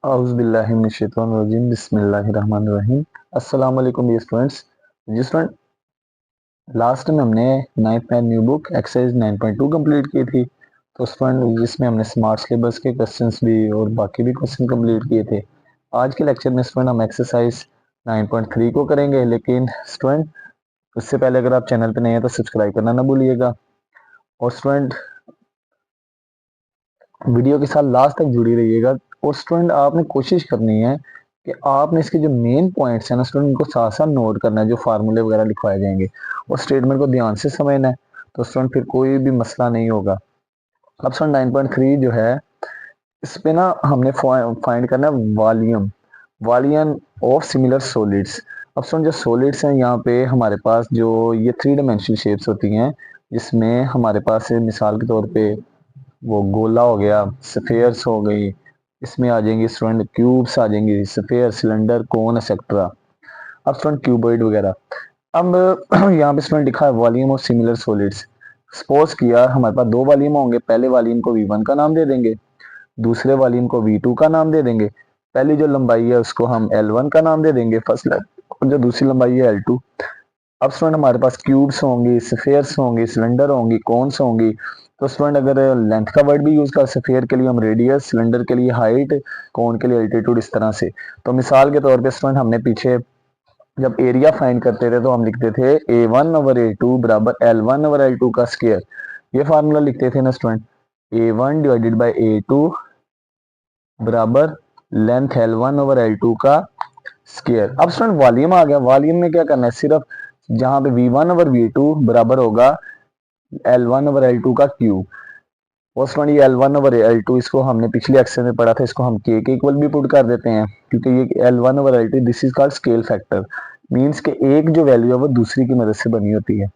औज़ुबिल्लाहिमिनश्शैतानिर्रजीम बिस्मिल्लाहिर्रहमानिर्रहीम। अस्सलाम वालेकुम डियर स्टूडेंट्स। जी स्टूडेंट, लास्ट में हमने 9th math new book exercise 9.2 complete की थी। तो स्टूडेंट जिसमें हमने स्मार्ट सिलेबस के क्वेश्चंस भी और बाकी भी क्वेश्चन कंप्लीट किए थे। आज के लेक्चर में स्टूडेंट हम एक्सरसाइज 9.3 को करेंगे, लेकिन स्टूडेंट उससे पहले अगर आप चैनल पर नए हैं तो सब्सक्राइब करना ना भूलिएगा। और स्टूडेंट वीडियो के साथ लास्ट तक जुड़ी रहिएगा। और स्टूडेंट आपने कोशिश करनी है कि आपने इसके जो मेन पॉइंट्स हैं ना स्टूडेंट, उनको साथ साथ नोट करना है, जो फार्मूले वगैरह लिखवाए जाएंगे, और स्टेटमेंट को ध्यान से समझना है। तो स्टूडेंट फिर कोई भी मसला नहीं होगा। अब स्टूडेंट 9.3 जो है, इस पे ना हमने फाइंड करना है वॉल्यूम ऑफ सिमिलर सॉलिड्स। अब स्टूडेंट जो सॉलिड्स हैं, यहाँ पे हमारे पास जो ये 3 डायमेंशनल शेप्स होती हैं, जिसमें हमारे पास मिसाल के तौर पे वो गोला हो गया, स्फेयर्स हो गई, इसमें आ जाएंगी स्टूडेंट क्यूब्स आ जाएंगी, स्फेयर, सिलेंडर, कोन एक्सेट्रा। अब स्टूडेंट क्यूबॉइड वगैरह। अब यहाँ पे स्टूडेंट लिखा है volume of similar solids. Suppose किया हमारे पास 2 वॉल्यूम होंगे, पहले वॉल्यूम को V1 का नाम दे देंगे, दूसरे वॉल्यूम को V2 का नाम दे देंगे। पहली जो लंबाई है उसको हम L1 का नाम दे देंगे फर्स्ट, और जो दूसरी लंबाई है L2। अब स्टूडेंट हमारे पास क्यूब्स होंगी, स्फेयर्स होंगी, सिलेंडर होंगी, कोन्स होंगी। तो स्टूडेंट अगर लेंथ का वर्ड भी यूज कर, स्फेयर के लिए हम रेडियस, सिलेंडर के लिए हाइट, कोन के लिए अल्टीट्यूड, इस तरह से। तो मिसाल के तौर पे स्टूडेंट हमने पीछे जब एरिया फाइंड करते थे तो हम लिखते थे A1/A2 बराबर L1 ओवर L2 का स्क्वायर। ये फार्मूला लिखते थे ना student, A1 divided by A2 बराबर लेंथ L1 ओवर L2 का स्क्वायर। अब स्टूडेंट वॉल्यूम आ गया। वॉल्यूम में क्या करना है, सिर्फ जहां पे V1 ओवर V2 बराबर होगा L1 ओवर L2 का क्यूब। और स्टूडेंट ये L1 ओवर L2 इसको हमने पिछले एक्सरसाइज में पढ़ा था, इसको हम K के इक्वल भी पुट कर देते हैं, क्योंकि ये L1 over L2 this is called scale factor. Means के एक जो वैल्यू है वो दूसरी की मदद से बनी होती है।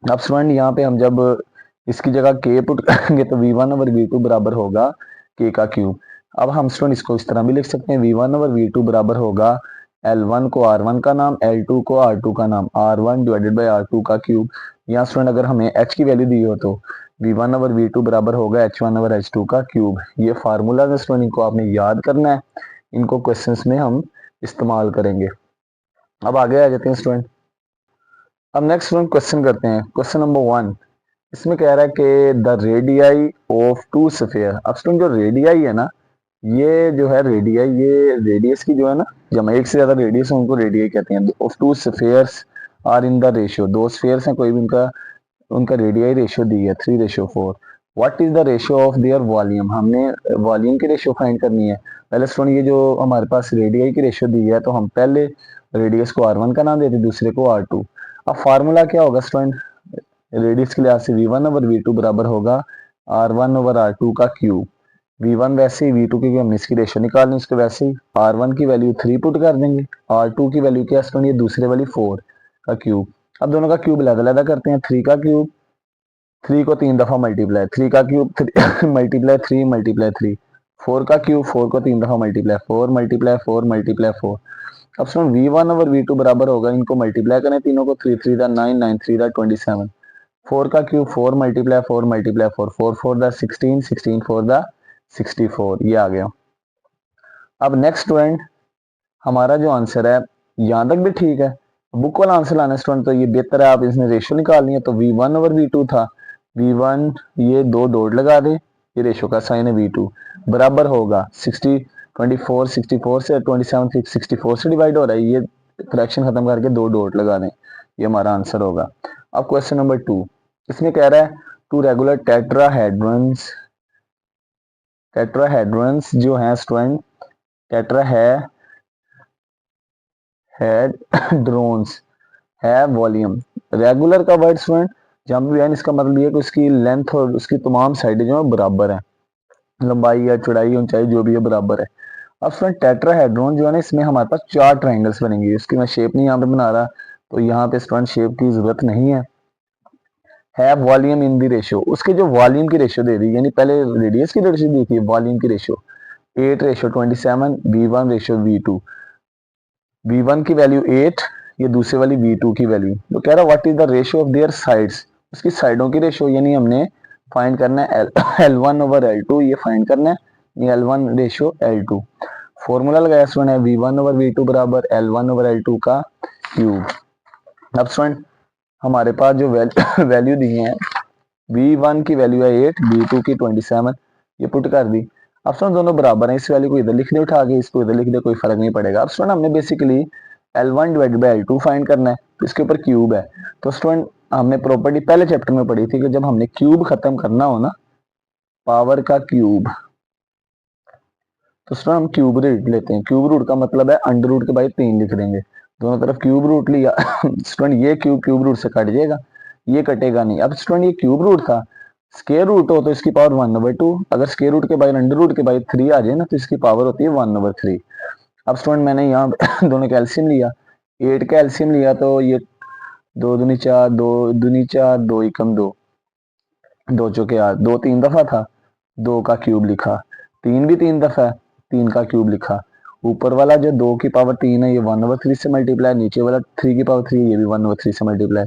अब स्टूडेंट यहाँ पे हम जब इसकी जगह K पुट करेंगे तो V1 ओवर V2 बराबर होगा K का क्यूब। अब हम स्टूडेंट इसको इस तरह भी लिख सकते हैं, V1 ओवर V2 बराबर होगा L1 को R1 का नाम, L2 को R2 का नाम, R1 डिवाइडेड बाई R2 का क्यूब। यहाँ स्टूडेंट अगर हमें H की वैल्यू दी हो तो V1 ओवर V2 बराबर होगा H1 ओवर H2 का क्यूब। ये फार्मूला है स्टूडेंट, इनको आपने याद करना है, इनको क्वेश्चंस में हम इस्तेमाल करेंगे। अब आगे आ जाते हैं स्टूडेंट। अब नेक्स्ट स्टूडेंट क्वेश्चन करते हैं, क्वेश्चन नंबर 1। इसमें कह रहा है कि the radii of two sphere. अब स्टूडेंट जो रेडियाई है ना, ये जो है रेडियाई, ये रेडियस की जो है ना, जब एक से ज्यादा रेडियस है उनको रेडियाई कहते हैं। Of two spheres are in the ratio, 2 spheres हैं, कोई भी उनका उनका रेडियाई रेशियो दी है 3:4। What is the ratio of their volume. हमने वॉल्यूम की रेशियो फाइंड करनी है। पहले स्टूडेंट ये जो हमारे पास रेडियाई की रेशियो दी है, तो हम पहले रेडियस को R1 का नाम देते, दूसरे को R2। अब फार्मूला क्या होगा स्टूडेंट, रेडियस के लिहाज से V1 ओवर V2 बराबर होगा R1 ओवर R2 का क्यूब। V1 वैसे ही, V2 की हमने इसकी रेशियो निकालनी, उसके वैसे ही R1 की वैल्यू 3 पुट कर देंगे, R2 की वैल्यू क्या स्टूडेंट, ये दूसरे वाली 4 का क्यूब। अब दोनों का क्यूब अलग-अलग करते हैं। 3 का क्यूब, 3 को 3 दफा मल्टीप्लाई, 3 का क्यूब 3 मल्टीप्लाई 3 मल्टीप्लाई 3। 4 का क्यूब, 4 को 3 दफा मल्टीप्लाई, 4 मल्टीप्लाई 4 मल्टीप्लाई 4। अब स्टूडेंट V1 ओवर V2 बराबर होगा, इनको मल्टीप्लाई करें तीनों को, 3 3 9 9 3 27। 4 का क्यूब 4 मल्टीप्लाई 4 मल्टीप्लाई 4, 4 4 16, 16 4 64। ये आ गया। अब नेक्स्ट स्टूडेंट हमारा जो आंसर है, यहां तक भी ठीक है। बुक वाला आंसर लाना स्टूडेंट तो ये बेहतर है, आप इसमें रेशियो निकालनी है। तो V1 ओवर V2 था, V1 ये 2 डॉट लगा दे, ये रेशियो का साइन है, V2 बराबर होगा 60 24 64 से 27 64 से डिवाइड हो रहा है, ये फ्रैक्शन खत्म करके 2 डॉट लगा दें, ये हमारा आंसर होगा। अब क्वेश्चन नंबर 2, इसमें कह रहा है टू रेगुलर टेट्राहेड्रन्स जो है स्टूडेंट, टेट्राहेड्रॉन्स है वॉल्यूम। रेगुलर का वर्ड स्टूडेंट जहां भी है, इसका मतलब ये है कि उसकी लेंथ और उसकी तमाम साइडें जो है बराबर है, लंबाई या चौड़ाई ऊंचाई जो भी है बराबर है। अब स्टूडेंट टेट्राहेड्रॉन जो है ना, इसमें हमारे पास 4 ट्राइंगल्स बनेंगे। इसकी मैं शेप नहीं यहाँ पे बना रहा, तो यहाँ पे स्टूडेंट शेप की जरूरत नहीं है। वॉल्यूम इन दी रेशियो, उसके जो वॉल्यूम की रेशियो दे दी, यानी पहले रेडियस की रेशियो दी थी, वॉल्यूम की ratio 8:27, V1 ratio V2, V1 की वैल्यू 8, ये दूसरे वाली V2 की वैल्यू। तो कह रहा what is the ratio of their sides, उसकी साइडों की रेशियो, यानी हमने फाइंड करना है L1 ओवर L2, ये फाइंड करना है, L1 रेशियो L2। फॉर्मूला लगाया स्टूडेंट है V1/V2 बराबर L1/L2 का क्यूब। अब स्टूडेंट हमारे पास जो वैल्यू दी है, V1 की वैल्यू है 8, V2 की 27, ये पुट कर दी। अब स्टूडेंट दोनों बराबर हैं, इस वैल्यू को इधर लिख दे उठा के, इसको इधर लिख दे, कोई फर्क नहीं पड़ेगा। अब स्टूडेंट हमने बेसिकली L1/L2 फाइंड करना है, तो इसके ऊपर क्यूब है। तो स्टूडेंट हमने प्रॉपर्टी पहले चैप्टर में पढ़ी थी कि जब हमने क्यूब खत्म करना हो ना, पावर का क्यूब, तो स्टूडेंट हम क्यूब रूट लेते हैं। क्यूब रूट का मतलब है अंडर रूट के बाई 3 लिख देंगे, दोनों तरफ क्यूब रूट लिया। स्टूडेंट ये क्यूब रूट से कट जाएगा, ये कटेगा नहीं। अब स्टूडेंट ये क्यूब रूट था, स्केयर रूट हो तो इसकी पावर 1/2, अगर स्केयर रूट के बाई अंडर रूट के बाई 3 आ जाए ना, तो इसकी पावर होती है 1/3। अब स्टूडेंट मैंने यहाँ दोनों का एलसीएम लिया, 8 का एलसीएम लिया, तो ये 2 दूनी 4, 2 दूनी 4, 2 एकम 2, 2 चौके 8, 2 3 दफा था, 2 का क्यूब लिखा, 3 भी 3 दफा है, 3 का क्यूब लिखा। ऊपर वाला जो 2 की पावर 3 है ये 1/3 से मल्टीप्लाई, नीचे वाला 3 की पावर 3 ये भी 1/3 से मल्टीप्लाई,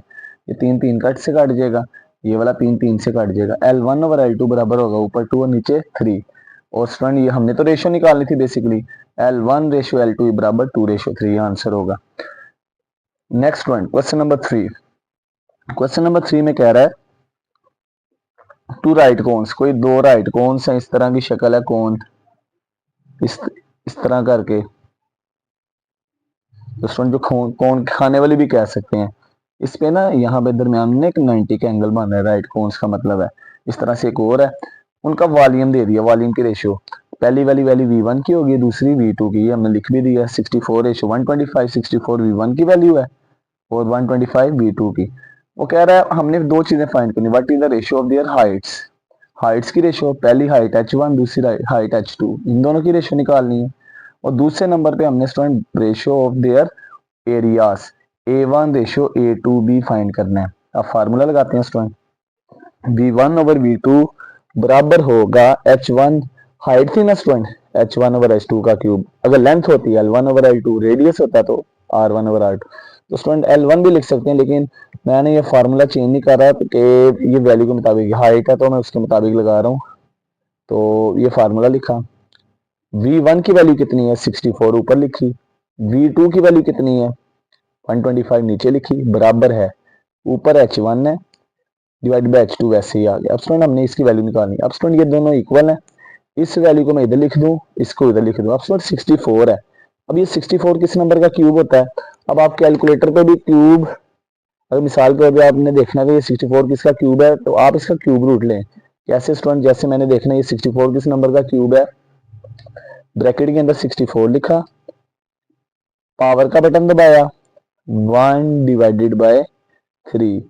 ये 3 3 कट से कट जाएगा, ये वाला 3 3 से कट जाएगा। L1/L2 बराबर होगा ऊपर 2 और नीचे 3। और स्टूडेंट ये हमने तो रेशियो निकालनी थी बेसिकली, L1/L2 बराबर 2/3, आंसर होगा। Next student question number 3। Question number 3 में कह रहा है टू राइट कोन्स, कोई दो राइट कोन्स है, इस तरह की शक्ल है कोन, इस तरह करके, तो स्टूडेंट जो कोन खाने वाली भी कह सकते हैं, इस पे ना यहाँ पे दरमियान में एक 90 का एंगल बन रहा है, राइट कोन्स का मतलब है। इस तरह से एक और है, उनका वॉल्यूम दे दिया, वॉल्यूम की रेशियो, पहली वाली वैल्यू V1 की होगी, दूसरी V2 की, हमने लिख भी दिया 64:125, 64 V1 की वैल्यू है और 125 V2 की। वो कह रहा है हमने दो चीजें फाइंड करनी, what is the ratio of their Heights, Heights की रेशियो, पहली हाइट H1 दूसरी हाइट H2, इन दोनों की रेशियो निकालनी है। और दूसरे नंबर पे हमने student ratio of their areas A1 ratio A2 भी फाइंड करना है। अब फार्मूला लगाते हैं स्टूडेंट, V1/V2 बराबर होगा H1, हाइट थी ना स्टूडेंट H1/H2 का क्यूब, अगर लेंथ होती है L1/L2, रेडियस होता तो R1/R2, तो स्टूडेंट L1 भी लिख सकते हैं, लेकिन मैंने ये फार्मूला चेंज नहीं कर रहा कि ये वैल्यू के मुताबिक, हाइट है तो मैं उसके मुताबिक लगा रहा हूँ, तो ये फार्मूला लिखा। V1 की वैल्यू कितनी है 64 ऊपर लिखी, V2 की वैल्यू कितनी है 125 नीचे लिखी, बराबर है ऊपर H1 है डिवाइड बाई H2 वैसे ही आ गया। अब स्टूडेंट हमने इसकी वैल्यू निकालनी, अब स्टूडेंट ये दोनों इक्वल है, इस वैल्यू को मैं इधर लिख दूं, इसको इधर लिख दूं। अब स्टूडेंट 64 है, अब ये 64 किस नंबर का क्यूब होता है, अब आप कैलकुलेटर पे भी क्यूब, अगर मिसाल के तौर पे आपने देखना है कि ये 64 किसका क्यूब है, तो आप इसका क्यूब रूट लें। कैसे स्टूडेंट, जैसे मैंने देखना है ये 64 किस नंबर का क्यूब है, ब्रैकेट के अंदर 64 लिखा, पावर का बटन दबाया, 1/3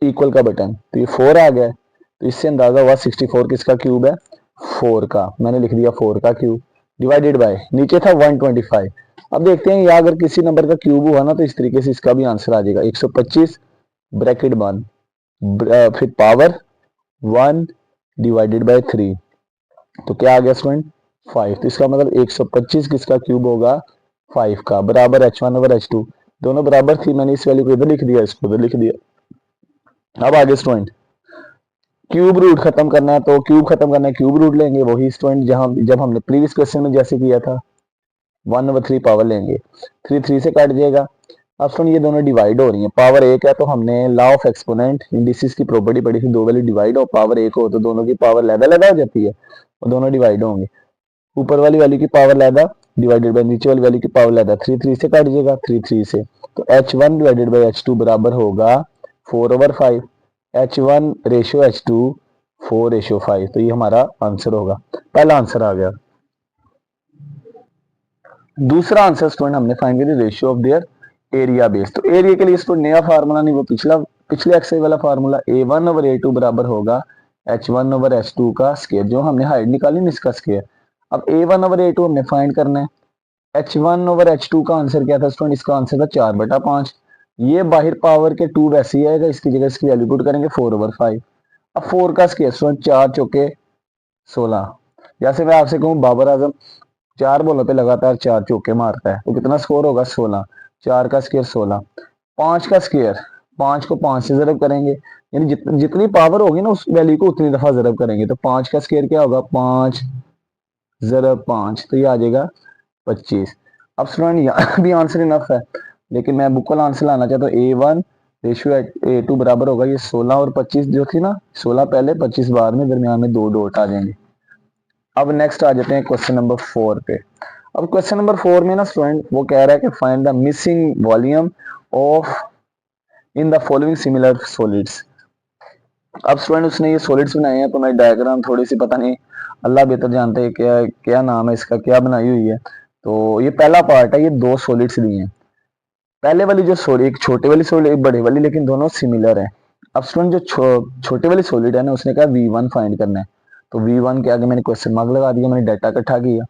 इक्वल का बटन, तो ये 4 आ गया, तो इससे अंदाजा हुआ 64 किसका क्यूब है 4 का, मैंने लिख दिया 4 का क्यूब, डिवाइडेड बाय नीचे था 125। अब देखते हैं या अगर किसी नंबर का क्यूब हुआ ना, तो इस तरीके से इसका भी आंसर आ जाएगा, 125 ब्रैकेट बंद, फिर पावर 1/3, तो क्या आ गया स्टूडेंट 5, तो इसका मतलब 125 किसका क्यूब होगा 5 का, बराबर H1/H2, दोनों बराबर थी, मैंने इस वैल्यू को इधर लिख दिया, इसको इधर लिख दिया। अब आगे स्टूडेंट क्यूब रूट खत्म करना है, तो क्यूब खत्म करना है क्यूब रूट लेंगे, वही स्टूडेंट जहां जब हमने प्रीवियस क्वेश्चन में जैसे किया था, 1/3 पावर लेंगे, 3 3 से कट जाएगा। अब स्टूडेंट ये दोनों डिवाइड हो रही है, पावर एक है तो हमने लॉ ऑफ एक्सपोनेंट इंडिसेस की प्रॉपर्टी पढ़ी थी, दो वैल्यू डिवाइड हो पावर एक हो तो दोनों की पावर लैदा हो जाती है और दोनों डिवाइड होंगे, ऊपर वाली वैल्यू की पावर लैदा डिवाइडेड बाय नीचे वाली वैल्यू की पावर लैदा, 3 3 से कट जाएगा, 3 3 से, तो H1 डिवाइडेड बाय H2 बराबर होगा 4/5, H1 रेशियो H2 4/5, तो ये हमारा आंसर होगा, पहला आंसर आ गया। दूसरा आंसर स्टूडेंट हमने फाइंड किया ratio of their area base, तो एरिया के लिए स्टूडेंट नया फार्मूला नहीं, वो पिछले एक्सरसाइज वाला फार्मूला, A1/A2 बराबर होगा H1/H2 का स्केयर, जो हमने हाइट निकाली ना इसका स्केयर। अब A1/A2 हमने फाइंड करना है, H1/H2 का आंसर क्या था स्टूडेंट, इसका आंसर था 4/5, ये बाहर पावर के 2 वैसे ही आएगा, इसकी जगह इसकी वैल्यू पुट करेंगे 4/5। अब 4 का स्केयर स्टूडेंट 4 चौके 16, जैसे मैं आपसे कहूँ बाबर आजम 4 बॉलों पे लगातार 4 चौके मारता है, तो कितना स्कोर होगा 16, 4 का स्केयर 16, 5 का स्केयर, 5 को 5 से ज़रब करेंगे, यानी जितनी पावर होगी ना उस वैल्यू को उतनी दफा ज़रब करेंगे, तो 5 का स्केयर क्या होगा 5 ज़रब 5, तो ये आ जाएगा 25। अब स्टूडेंट यहाँ भी आंसर इनफ है, लेकिन मैं बुक वाला आंसर लाना चाहता हूँ। A1 रेशियो A2 बराबर होगा ये 16 और 25 जो थी ना, 16 पहले 25 बाद में, दरमियान में 2 डॉट आ जाएंगे। अब नेक्स्ट आ जाते हैं क्वेश्चन नंबर 4 पे। अब क्वेश्चन नंबर 4 में ना स्टूडेंट वो कह रहा है कि find the missing volume of in the following similar solids. अब स्टूडेंट उसने ये सॉलिड्स बनाए हैं, तो मैं डायग्राम थोड़ी सी पता नहीं, अल्लाह बेहतर जानते हैं क्या क्या नाम है इसका, क्या बनाई हुई है। तो ये पहला पार्ट है, ये 2 सॉलिड्स दिए हैं। पहले वाली जो सॉलिड, एक छोटे वाली सॉलिड एक बड़े वाली, लेकिन दोनों सिमिलर है। अब स्टूडेंट जो छोटे वाली सॉलिड है ना, उसने कहा V1 फाइंड करना है। तो V1 के आगे मैंने क्वेश्चन मार्क लगा दिया, मैंने डाटा इकट्ठा किया।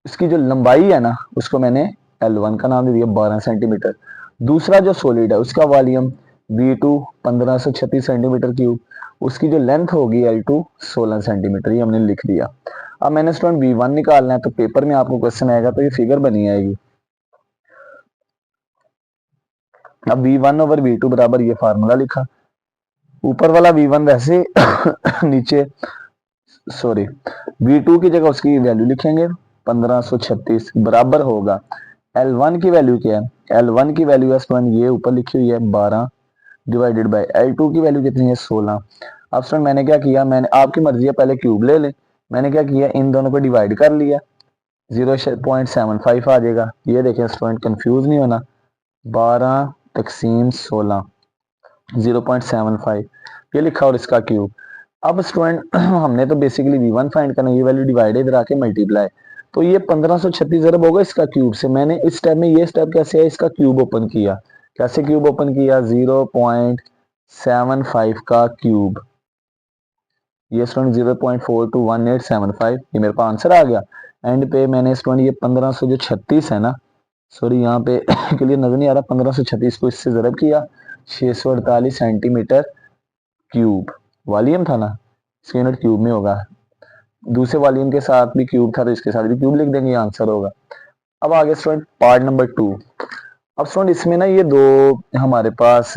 इसकी जो लंबाई है ना, उसको मैंने L1 का नाम दे दिया 12 सेंटीमीटर। दूसरा जो सॉलिड है उसका वॉल्यूम V2 1536 सेंटीमीटर क्यूब, उसकी जो लेंथ होगी L2 16 सेंटीमीटर, ये हमने लिख दिया। अब मैंने स्टूडेंट V1 निकालना है, तो पेपर में आपको क्वेश्चन आएगा तो ये फिगर बनी आएगी। अब V1 ओवर V2 बराबर ये फार्मूला लिखा, ऊपर वाला V1 वैसे नीचे सॉरी V2 की जगह उसकी वैल्यू लिखेंगे 1536 बराबर होगा L1 की वैल्यू क्या है, L1 की वैल्यू है स्टूडेंट ये ऊपर लिखी हुई है 12 डिवाइडेड बाय L2 की वैल्यू कितनी है 16। अब स्टूडेंट मैंने क्या किया, मैंने आपकी मर्जी है पहले क्यूब ले लें, मैंने क्या किया इन दोनों को डिवाइड कर लिया, 0.75 आ जाएगा। ये देखें स्टूडेंट कंफ्यूज नहीं होना, 12 तकसीम 16 0.75 ये लिखा और इसका क्यूब। अब स्टूडेंट हमने तो बेसिकली V1 फाइंड करना, ये वैल्यू डिवाइड इधर आके मल्टीप्लाई, तो ये 1536 जरब होगा इसका क्यूब से। मैंने इस स्टेप में, ये स्टेप कैसे है, इसका क्यूब ओपन किया। कैसे क्यूब ओपन किया, 0.75 का क्यूब, ये स्टूडेंट 0.421875, ये मेरे पास आंसर आ गया। एंड पे मैंने स्टूडेंट ये 1536 है ना, सॉरी यहाँ पे क्लियर नजर नहीं आ रहा, 1536 को इससे जरब किया, 648 सेंटीमीटर क्यूब वॉल्यूम था ना, इसके यूनिट क्यूब में होगा। दूसरे वॉल्यूम के साथ भी क्यूब था तो इसके साथ भी क्यूब लिख देंगे, ये आंसर होगा। अब आगे स्टूडेंट पार्ट नंबर 2। अब स्टूडेंट इसमें ना ये दो हमारे पास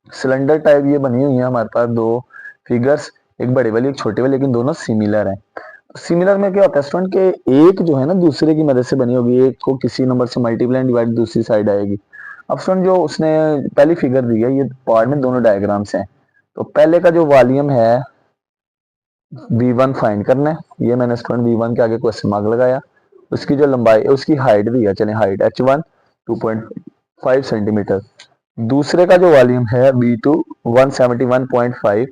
सिलेंडर टाइप ये बनी हुई है हमारे पास दो फिगर्स, एक बड़े वाली एक छोटे वाली, लेकिन दोनों सिमिलर है। सिमिलर में क्या होता है स्टूडेंट के एक जो है ना दूसरे की मदद से बनी होगी, एक को किसी नंबर से मल्टीप्लाई एंड डिवाइड दूसरी साइड आएगी। अब स्टूडेंट जो उसने पहली फिगर दी है, ये पार्ट में दोनों डायग्राम्स हैं। तो पहले का जो वॉल्यूम है V1 फाइंड करना है, ये मैंने स्टूडेंट V1 के आगे क्वेश्चन मार्क लगाया। उसकी जो लंबाई, उसकी हाइट दी है, चले हाइट H1 2.5 सेंटीमीटर। दूसरे का जो वॉल्यूम है V2 171.5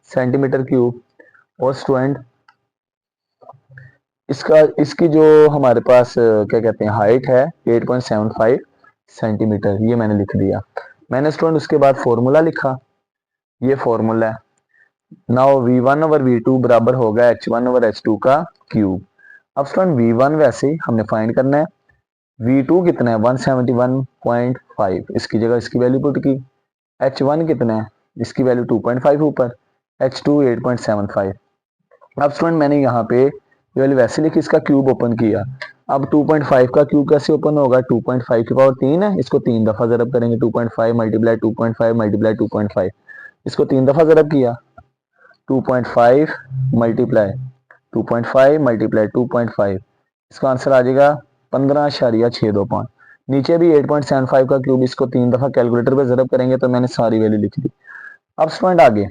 सेंटीमीटर क्यूब। और स्टूडेंट इसका, इसकी जो हमारे पास क्या कहते हैं हाइट है 8.75 सेंटीमीटर, ये मैंने लिख दिया। मैंने स्टूडेंट उसके बाद फॉर्मूला लिखा, ये फॉर्मूला है। नाउ V1 ओवर V2 बराबर होगा H1 ओवर H2 का क्यूब। अब स्टूडेंट V1 वैसे ही हमने फाइंड करना है, V2 कितना है 171.5, इसकी जगह इसकी वैल्यू पुट की। H1 कितना है, इसकी वैल्यू 2.5 ऊपर, H2 8.75। अब स्टूडेंट मैंने यहाँ पे ये वाली वैसे लिखी, इसका क्यूब ओपन किया। अब 2.5 का क्यूब कैसे ओपन होगा, 2.5 की पावर 3 है, इसको 3 दफा जरब करेंगे, 2.5 मल्टीप्लाई 2.5 मल्टीप्लाई 2.5, इसको 3 दफा जरब किया, 2.5 मल्टीप्लाई 2.5 मल्टीप्लाई 2.5, इसका आंसर आ जाएगा 15.625। नीचे भी 8.75 का क्यूब, इसको 3 दफा कैलकुलेटर पे जरब करेंगे, तो मैंने सारी वैल्यू लिख दी। अब स्टूडेंट आगे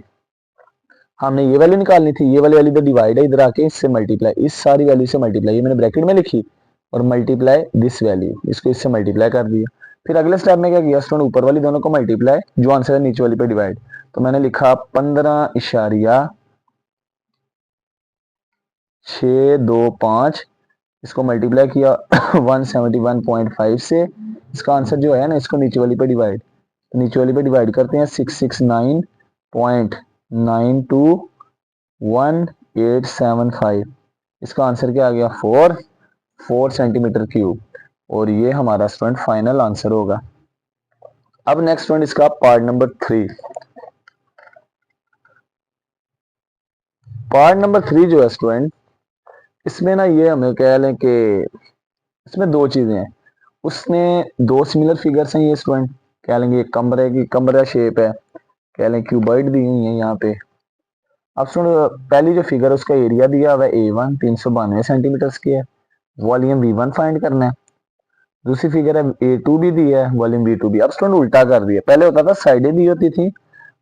हमने ये वैल्यू निकालनी थी, ये वाली वैल्यू इधर डिवाइड है, इधर आके इससे मल्टीप्लाई, इस सारी वैल्यू से मल्टीप्लाई, ये मैंने ब्रैकेट में लिखी, और मल्टीप्लाई दिस वैल्यू, इसको इससे मल्टीप्लाई कर दिया। फिर अगले स्टेप में क्या किया स्टूडेंट, ऊपर वाली दोनों को मल्टीप्लाई, जो आंसर है नीचे वाली पे डिवाइड, तो मैंने लिखा 15.625, इसको मल्टीप्लाई किया 171.5 से, इसका आंसर जो है ना इसको नीचे वाली पे डिवाइड, तो नीचे वाली पे डिवाइड करते हैं 669.921875, इसका आंसर क्या आ गया 4 सेंटीमीटर क्यूब। और ये हमारा स्टूडेंट फाइनल आंसर होगा। अब नेक्स्ट स्टूडेंट इसका पार्ट नंबर 3। पार्ट नंबर 3 जो है स्टूडेंट, इसमें ना ये हमें कह लें कि इसमें दो चीजें हैं। उसने दो सिमिलर फिगर्स हैं ये स्टूडेंट, कह लेंगे कमरे की कमरा शेप है, कह लें क्यूबॉइड दी हुई है यहाँ पे। अब सुनो, पहली जो फिगर है उसका एरिया दिया हुआ है A1 392 centimetre square, volume V1 find करना है। दूसरी फिगर है A2 भी दिया है, वॉल्यूम V2 भी। अब स्टूडेंट उल्टा कर दिया, पहले होता था साइडें दी होती थी,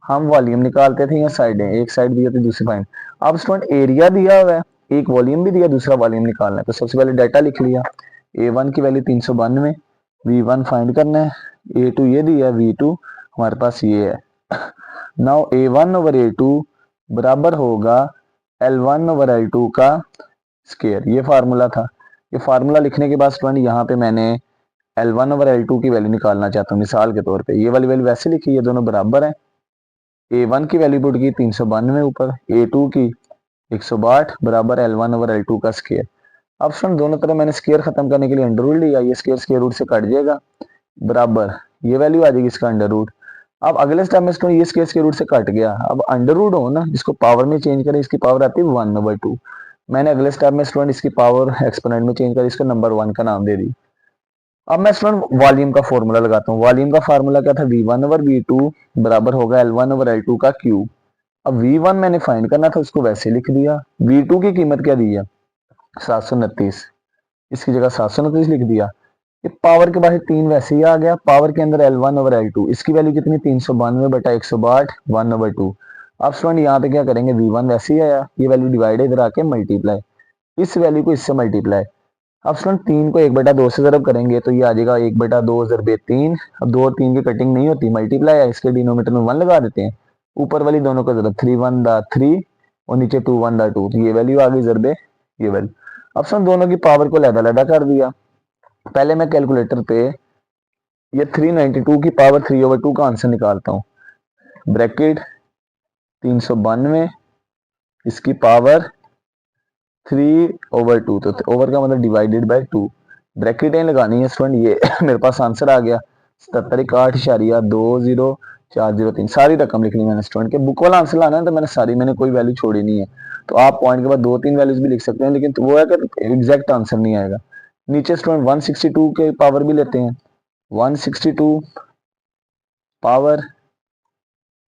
हम वॉल्यूम निकालते थे, या साइडें, एक साइड दी होती दूसरी फाइंड। अब स्टूडेंट एरिया दिया हुआ है, एक वॉल्यूम भी दिया, दूसरा वॉल्यूम निकालना है। तो सबसे पहले डाटा लिख लिया, A1 की वैल्यू 392, V1 फाइंड करना है, A2 ये दिया है, V2 हमारे पास ये है। नाउ A1 ओवर A2 बराबर होगा L1 ओवर L2 का स्केयर, ये फार्मूला था। ये फार्मूला लिखने के बाद स्टूडेंट यहाँ पे मैंने L1 ओवर L2 की वैल्यू निकालना चाहता हूँ मिसाल के तौर पे। ये वाली वैल्यू वैसे लिखी, ये दोनों बराबर हैं। A1 की वैल्यू पुट की 392 ऊपर, A2 की 162 बराबर L1 ओवर L2 का स्केयर। अब स्टूडेंट दोनों तरफ मैंने स्केयर खत्म करने के लिए अंडर रूट लिया, ये स्केयर रूट से कट जाएगा, बराबर ये वैल्यू आ जाएगी इसका अंडर रूट। अब अगले स्टेप में स्टूडेंट ये स्केयर रूट से कट गया, अब अंडर रूट हो ना, इसको पावर में चेंज करें, इसकी पावर आती है 1/2। मैंने अगले स्टेप में स्टूडेंट इसकी पावर एक्सपोनेंट में चेंज कर इसको नंबर 1 का नाम दे दी। अब मैं स्टूडेंट वॉल्यूम का फॉर्मूला लगाता हूँ। वॉल्यूम का फार्मूला क्या था, V1 ओवर V2 बराबर होगा L1 ओवर L2 का क्यूब। अब V1 मैंने फाइंड करना था, उसको वैसे लिख दिया। V2 की कीमत क्या दी है, 729, इसकी जगह 729 लिख दिया। ये पावर के बाहर 3 वैसे ही आ गया, पावर के अंदर L1 ओवर L2, इसकी वैल्यू कितनी 392 बटा 162 1/2। अब स्टूडेंट यहाँ पे क्या करेंगे, V1 वैसे ही आया, ये वैल्यू डिवाइड इधर आके मल्टीप्लाई, इस वैल्यू को इससे मल्टीप्लाई। अब स्टूडेंट 3 को 1/2 से ज़रब करेंगे तो ये आ जाएगा 1/2 ज़रबे 3। अब 2 और 3 की कटिंग नहीं होती, मल्टीप्लाई है, इसके डिनोमीटर में 1 लगा देते हैं, ऊपर वाली दोनों को ज़रब, 3 1 दा 3 और नीचे 2 1 दा 2, तो ये वैल्यू आ गई ज़रबे ये वैल्यू। अब स्टूडेंट दोनों की पावर को लैदा कर दिया। पहले मैं कैलकुलेटर पे ये 392 की पावर 3/2 का आंसर निकालता हूँ, ब्रैकेट 392 इसकी पावर 3/2, तो ओवर का मतलब डिवाइडेड बाय 2, ब्रैकेटें लगानी है स्टूडेंट। ये मेरे पास आंसर आ गया 77,8,20,403, सारी रकम लिख ली मैंने स्टूडेंट के। बुक वाला आंसर लाना है तो मैंने सारी, मैंने कोई वैल्यू छोड़ी नहीं है। तो आप पॉइंट के बाद 2-3 वैल्यूज भी लिख सकते हैं, लेकिन तो वो है कि एग्जैक्ट आंसर नहीं आएगा। नीचे स्टूडेंट 162 के पावर भी लेते हैं, 162 पावर,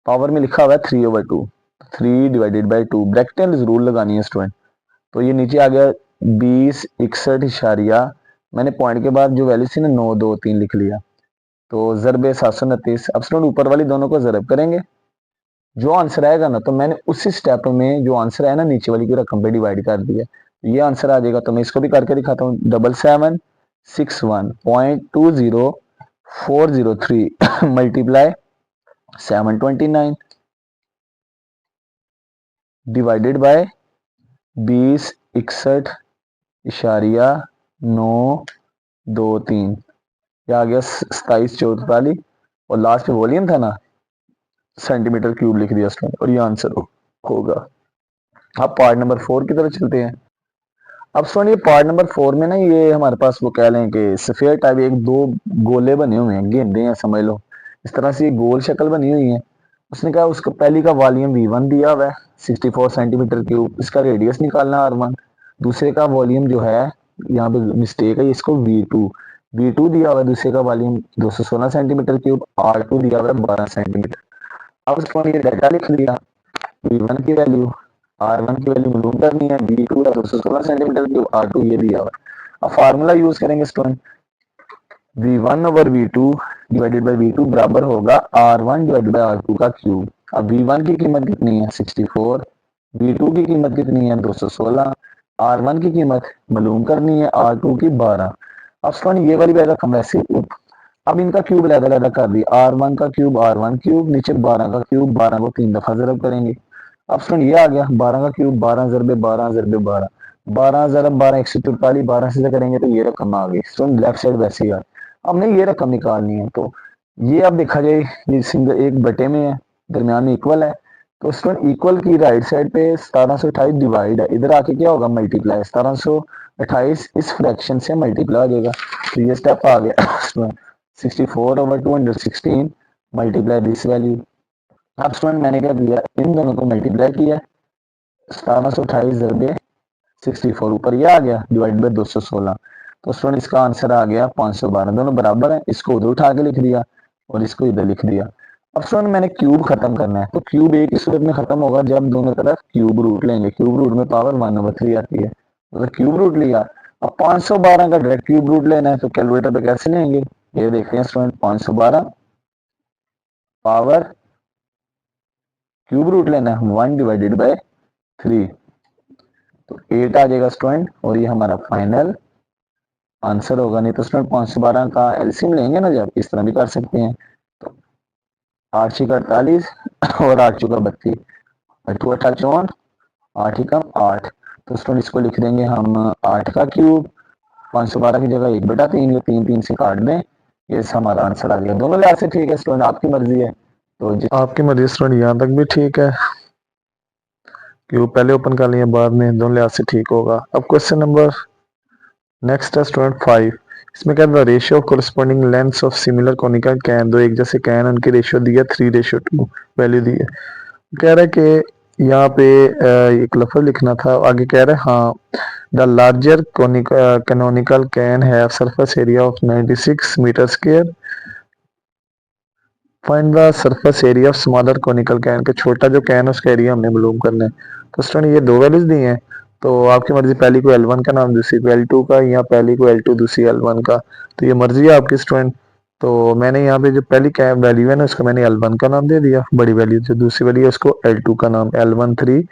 पावर में लिखा हुआ है 3/2, 3/2, ब्रैकेट जरूर लगानी है स्टूडेंट। तो ये नीचे आ गया 20 61 इशारिया, मैंने पॉइंट के बाद जो वैल्यू थी ना 923 लिख लिया, तो ज़रबे 729। अब स्टूडेंट ऊपर वाली दोनों को ज़रब करेंगे, जो आंसर आएगा ना, तो मैंने उसी स्टेप में जो आंसर आया ना नीचे वाली की रकम पे डिवाइड कर दिया, ये आंसर आ जाएगा। तो मैं इसको भी करके दिखाता हूँ, 7761.20403 मल्टीप्लाई 729 डिवाइडेड बाय 20 61.923, क्या आ गया 2744, और लास्ट पे वॉल्यूम था ना सेंटीमीटर क्यूब लिख दिया स्टूडेंट, और ये आंसर होगा। अब पार्ट नंबर 4 की तरफ चलते हैं। अब स्टूडेंट ये पार्ट नंबर 4 में ना, ये हमारे पास वो कह लें कि सफेयर टाइप एक दो गोले बने हुए हैं, गेंदे हैं समझ लो, इस तरह से ये गोल शक्ल बनी हुई है। उसने कहा उसका पहली का वॉल्यूम V1 दिया हुआ है 64 सेंटीमीटर क्यूब, इसका रेडियस निकालना R1। दूसरे का वॉल्यूम जो है, यहाँ पे मिस्टेक है, इसको V2 दिया हुआ है, दूसरे का वॉल्यूम 216 सेंटीमीटर क्यूब, R2 दिया हुआ है 12 सेंटीमीटर। अब उसको ये डाटा लिख लिया, V1 की वैल्यू R1 की वैल्यू मालूम करनी है, V2 है 216 सेंटीमीटर क्यूब, R2 ये दिया हुआ है। अब फार्मूला यूज करेंगे student, V1 over V2 divided by V2 बराबर होगा R1 डिवाइडेड बाई R2 का क्यूब। अब V1 की कीमत कितनी है 64, V2 की कीमत कितनी है 216, R1 की कीमत मालूम करनी है, R2 की 12। अब स्टूडेंट ये वाली रकम वैसे, अब इनका क्यूब अलग-अलग कर दी, R1 का क्यूब R1 क्यूब, नीचे 12 का क्यूब, 12 को 3 दफा ज़रब करेंगे। अब स्टूडेंट ये आ गया 12 का क्यूब, 12 ज़रबे 12 ज़रबे 12, 12 ज़रब 12 144, 12 से करेंगे तो ये रकम आ गई स्टूडेंट, लेफ्ट साइड वैसे ही आ। अब नहीं ये रकम निकालनी है, तो ये अब देखा जाए, ये सिंगल एक बटे में है, दरमियान में इक्वल है, तो स्टूडेंट इक्वल की राइट साइड पे 1728 डिवाइड है, इधर आके क्या होगा मल्टीप्लाई, 1728 इस फ्रैक्शन से मल्टीप्लाई हो जाएगा। तो ये स्टेप आ गया student, 64 over 216 multiply this value. अब स्टूडेंट मैंने क्या किया, इन दोनों को मल्टीप्लाई किया, 1728 ज़रबे 64, ऊपर ये आ गया डिवाइड बाय 216, तो स्टूडेंट इसका आंसर आ गया 512, दोनों बराबर है, इसको उधर उठा के लिख दिया और इसको इधर लिख दिया। अब स्टूडेंट मैंने क्यूब खत्म करना है, तो क्यूब एक ही सूरत में खत्म होगा जब दोनों तरफ क्यूब रूट लेंगे। क्यूब रूट में पावर 1/3 आती है, तो क्यूब रूट लिया। अब 512 का डायरेक्ट क्यूब रूट लेना है, तो कैलकुलेटर पे कैसे लेंगे, ये देखते हैं स्टूडेंट। 512 पावर क्यूब रूट लेना है 1/3, तो 8 आ जाएगा स्टूडेंट, और ये हमारा फाइनल आंसर होगा। नहीं तो स्टूडेंट 512 का एलसीएम लेंगे ना जब, इस तरह भी कर सकते हैं। तो 8 छीका 48 और 8 चौका 32, 8 अट्ठा 54, 8 एकम 8। तो स्टूडेंट इसको लिख देंगे हम 8 का क्यूब, 512 की जगह 1/3, ये 3 3 से काट दें, ये हमारा आंसर आ गया। दोनों लिहाज से ठीक है स्टूडेंट, आपकी मर्जी है। तो आपकी मर्जी स्टूडेंट, यहाँ तक भी ठीक है, क्यूब पहले ओपन कर लिया बाद में, दोनों लिहाज से ठीक होगा। अब क्वेश्चन नंबर नेक्स्ट है स्टूडेंट 5। इसमें क्या है, ratio of corresponding lengths of similar conical can, दो एक जैसे कैन, उनकी रेशियो दी है 3:2 वैल्यू दी है। कह रहा है कि यहाँ पे एक लफ्ज लिखना था, आगे कह रहा है हाँ, the larger canonical can have surface area of 96 metre square, find the surface area of smaller conical can, के छोटा जो कैन है उसका एरिया हमने मालूम करना है। तो स्टूडेंट ये दो वैल्यूज दी हैं, तो आपकी मर्जी, पहली को L1 का नाम, दूसरी को L2 का, या पहली को L2 दूसरी L1 का, तो ये मर्जी है आपकी स्टूडेंट। तो मैंने यहाँ पे जो पहली कैन वैल्यू है ना, उसको मैंने L1 का नाम दे दिया, बड़ी वैल्यू, जो दूसरी वैल्यू है उसको L2 का नाम, L1 3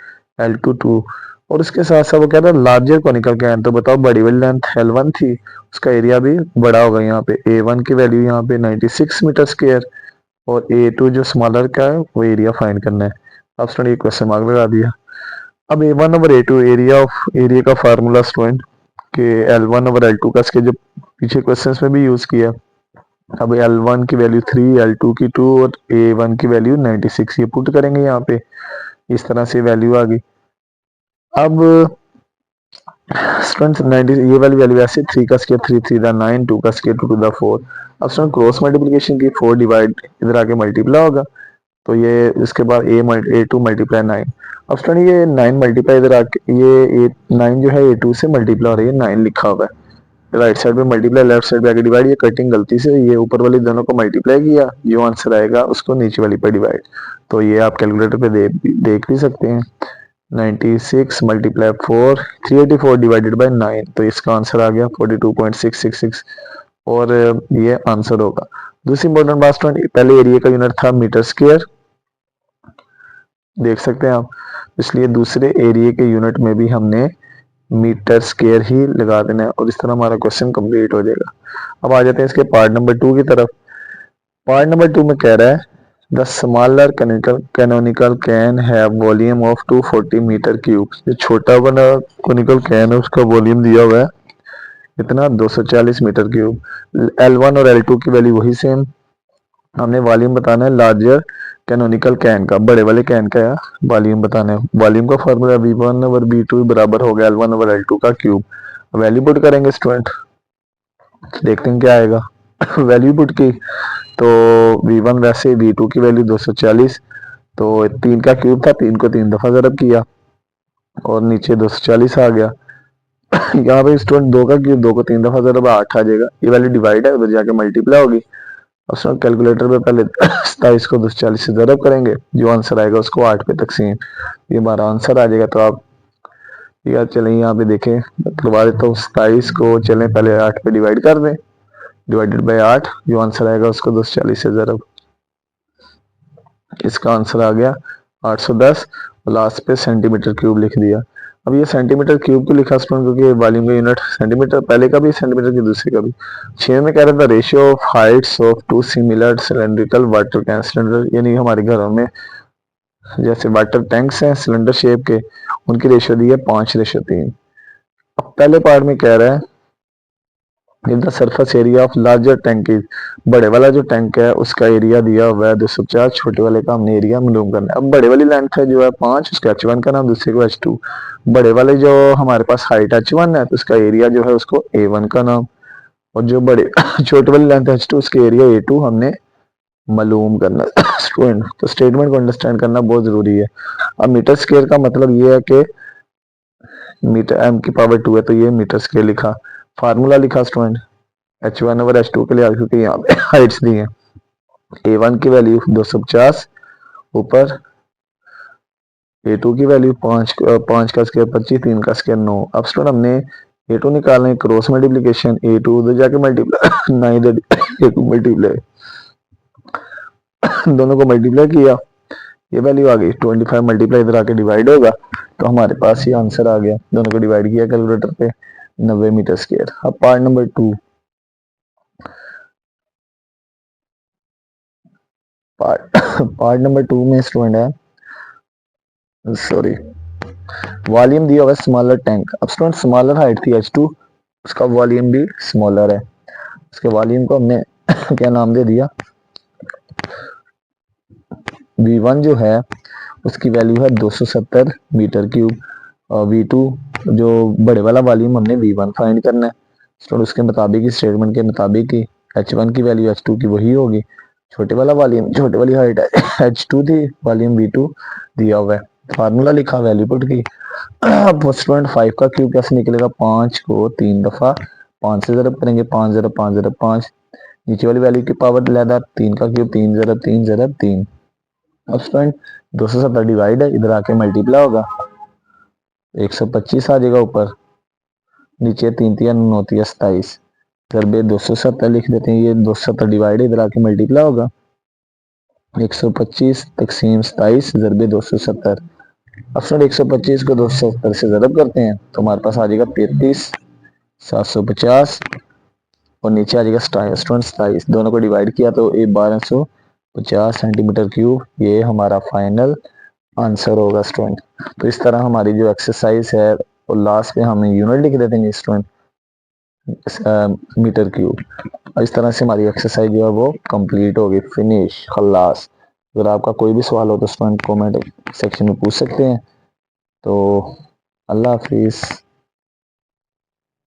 L2 2। और उसके साथ साथ वो कह रहा है लार्जर कोनिकल कैन, तो बताओ बड़ी वाली लेंथ L1 थी, उसका एरिया भी बड़ा होगा। यहाँ पे A1 की वैल्यू यहाँ पे 96 मीटर स्क्वायर, और A2 जो स्मॉलर का है वो एरिया फाइंड करना है। अब स्टूडेंट ये क्वेश्चन मार्क लगा दिया। अब A1/A2 एरिया का फार्मूला स्टूडेंट के L1/L2 का, इसके जो पीछे क्वेश्चंस में भी यूज किया। अब L1 की वैल्यू 3, L2 की 2 और A1 की वैल्यू 96, ये पुट करेंगे यहाँ पे, इस तरह से वैल्यू आ गई। अब स्टूडेंट 90 ये वाली वैल्यू ऐसे, 3 का स्क्वायर 3 3 9, 2 का स्क्वायर 2 टू द 4। अब स्टूडेंट क्रॉस मल्टीप्लिकेशन की 4 डिवाइड इधर आके मल्टीप्लाई होगा, तो ये इसके बाद A2 मल्टीप्लाई 9। अब स्टूडेंट ये 9 मल्टीप्लाई इधर आके, ये 9 जो है A2 से मल्टीप्लाई हो रही है, 9 लिखा हुआ है राइट साइड पे मल्टीप्लाई, लेफ्ट साइड पे आके डिवाइड, ये कटिंग गलती से ये ऊपर वाली दोनों को मल्टीप्लाई किया, जो आंसर आएगा उसको नीचे वाली पे डिवाइड। तो ये आप कैलकुलेटर पे देख भी सकते हैं। 96 मल्टीप्लाई 4, 384 डिवाइडेड बाय 9, तो इसका आंसर आ गया 42.666, और ये आंसर होगा। दूसरी इंपॉर्टेंट बात स्टूडेंट, पहले एरिया का यूनिट था मीटर स्क्वायर, देख सकते हैं आप, इसलिए दूसरे एरिया के यूनिट में भी हमने मीटर स्क्वायर ही लगा देना है, और इस तरह हमारा क्वेश्चन कंप्लीट हो जाएगा। अब आ जाते हैं इसके पार्ट नंबर 2 की तरफ। पार्ट नंबर 2 में कह रहा है the smaller canonical can have volume of 240 metre cube, जो छोटा वाला कोनिकल कैन है उसका वॉल्यूम दिया हुआ है इतना 240 मीटर क्यूब। L1 और L2 की वैल्यू वही सेम, हमने वॉल्यूम बताना है लार्जर कैनोनिकल कैन का, बड़े वाले कैन का वॉल्यूम बताना है। वॉल्यूम का फॉर्मूला V1/V2 बराबर हो गया L1/L2 का क्यूब। वैल्यू पुट करेंगे स्टूडेंट, देखते हैं क्या आएगा। वैल्यू पुट की तो V1 वैसे V2 की वैल्यू 240, तो 3 का क्यूब था, 3 को 3 दफा ज़रब किया और नीचे 240 आ गया। यहाँ पे स्टूडेंट 2 का क्यूब 2 को 3 दफा ज़रब 8 आ जाएगा, ये वैल्यू डिवाइड है, उधर जाके मल्टीप्लाई होगी। और स्टूडेंट कैलकुलेटर पे पहले 27 को 240 से ज़रब करेंगे, जो आंसर आएगा उसको 8 पे तकसीम, ये हमारा आंसर आ जाएगा। तो आप यार चलें यहाँ पे देखें, करवा देता हूँ। 27 को चलें पहले 8 पे डिवाइड कर दें, डिवाइडेड बाय 8, जो आंसर आएगा उसको 240 से ज़रब, इसका आंसर आ गया 810, और लास्ट पे सेंटीमीटर क्यूब लिख दिया। अब ये सेंटीमीटर क्यूब क्यों लिखा स्टूडेंट, क्योंकि वॉल्यूम का यूनिट सेंटीमीटर, पहले का भी सेंटीमीटर की दूसरी का भी। 6 में कह रहा था ratio of Heights of 2 similar cylindrical water can cylinder, यानी हमारे घरों में जैसे वाटर टैंक्स हैं सिलेंडर शेप के, उनकी रेशियो दी है 5:3। अब पहले पार्ट में कह रहा है in the surface area of larger tank is, बड़े वाला जो टैंक है उसका एरिया दिया हुआ है 250, छोटे वाले का हमने एरिया मालूम करना है। अब बड़े वाली लेंथ है जो है 5, उसका H1 का नाम, दूसरे को H2। बड़े वाले जो हमारे पास हाइट H1 है तो उसका एरिया जो है उसको A1 का नाम, और जो बड़े छोटे वाली लेंथ H2 उसके एरिया A2 हमने मालूम करना स्टूडेंट। तो स्टेटमेंट को अंडरस्टैंड करना बहुत जरूरी है। अब मीटर स्क्वायर का मतलब ये है कि मीटर m की पावर 2 है, तो ये मीटर स्क्वायर लिखा, फार्मूला लिखा स्टूडेंट H1/H2 के लिए, क्योंकि यहाँ पे हाइट्स दी हैं। A1 की वैल्यू 250, ऊपर A2 की वैल्यू 5 का स्क्वायर 25, 3 का स्क्वायर 9। अब स्टूडेंट हमने A2 निकालना है, क्रॉस मल्टीप्लीकेशन, A2 उधर जाके मल्टीप्लाई 9 इधर A2 मल्टीप्लाई, दोनों को मल्टीप्लाई किया, ये वैल्यू आ गई 25 मल्टीप्लाई इधर आके डिवाइड होगा, तो हमारे पास ये आंसर आ गया। दोनों को डिवाइड किया कैलकुलेटर पे, 90 मीटर स्क्वायर। अब part number 2, part part number 2 में स्टूडेंट है, सॉरी, वॉल्यूम दिया हुआ है स्मॉलर टैंक। अब स्टूडेंट स्मॉलर हाइट थी H2, उसका वॉल्यूम भी स्मॉलर है, उसके वॉल्यूम को हमने क्या नाम दे दिया, V1 जो है उसकी वैल्यू है 270 मीटर क्यूब, और V2 जो बड़े वाला वॉल्यूम हमने V1 फाइंड करना है। तो उसके मुताबिक, इस स्टेटमेंट के मुताबिक ही H1 की वैल्यू H2 की वही होगी, छोटे वाला वॉल्यूम, छोटे वाली हाइट H2 थी, वॉल्यूम V2 दिया हुआ है, फार्मूला लिखा, वैल्यू पुट की। अब स्टूडेंट 5 का क्यूब कैसे निकलेगा, 5 को 3 दफा 5 से जरब करेंगे, 5 जरब 5 जरब 5, नीचे वाली वैल्यू की पावर लेदा, 3 का क्यूब 3 जरब 3 जरब 3। अब स्टूडेंट 270 डिवाइड है, इधर आके मल्टीप्लाई होगा, 125 आ जाएगा ऊपर, नीचे 3 3 9 3 27, जरबे 270 लिख देते हैं, ये 270 डिवाइड है, इधर आके मल्टीप्लाई होगा, 125 तकसीम 27 जरबे 270। अब स्टूडेंट 125 को 270 से जरब करते हैं तो हमारे पास आ जाएगा 33 750, और नीचे आ जाएगा स्टूडेंट 27, दोनों को डिवाइड किया तो ये 1250 सेंटीमीटर क्यूब, ये हमारा फाइनल आंसर होगा स्टूडेंट। तो इस तरह हमारी जो एक्सरसाइज है, और लास्ट में हम यूनिट लिख देते हैं स्टूडेंट, मीटर क्यूब। इस तरह से हमारी एक्सरसाइज जो है वो कंप्लीट होगी, फिनिश, खल्लास। अगर आपका कोई भी सवाल हो तो स्टूडेंट कमेंट सेक्शन में पूछ सकते हैं। तो अल्लाह हाफिज़।